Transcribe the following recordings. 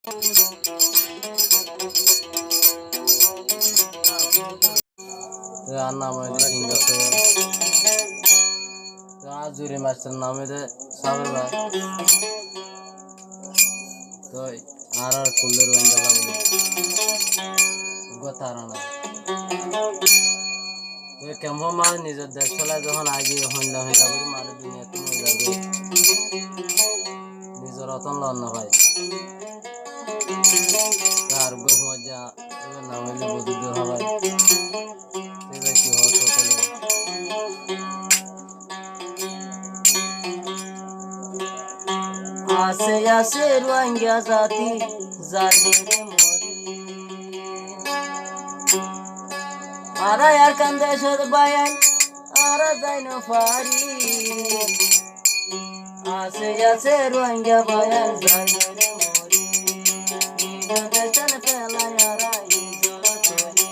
আর নাম হইলে Singapore আজুরি master নাম হইলে সাবের ভাই তো আর কুল্লের ওয়েন্ডালা বলি গোতারানা তো কেমন মাল নিজের দেশ চলায় যখন আগে হইলা হইলা করি মারে দুনিয়া তুমি যাবে নিজের রতন লন ভাই আর গো মজা এবার নাম হইলে বদুদ হবাই এবার কি হস চলে আসে আসে রোহিঙ্গা জাতি জাতি রে মরি আরা আর কান্দে সদ বায়ান আরা যাইন ফারি আসে আসে রোহিঙ্গা বায়ান জাতি রে মরি দেশন ফেলায় আরা ইজর তরি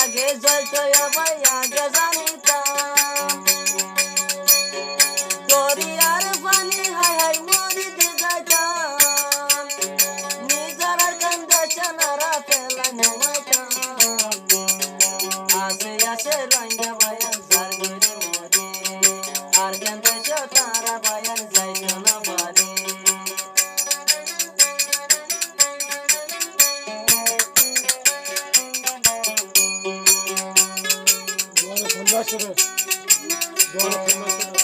আগে জলতো ভাই আগে জানিতাম দরিয়ার পানি হাই হাই মরিতে যাইতাম নিজের কান্দে চানারা ফেলা নেওয়াইতাম আসে আসে রঙা বায়ান যার গরে মরে আর কান্দে তারা বায়ান যাইতো না বারে Başarı. Doğru kılmasını.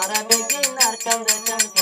Ara begin ar kam de chan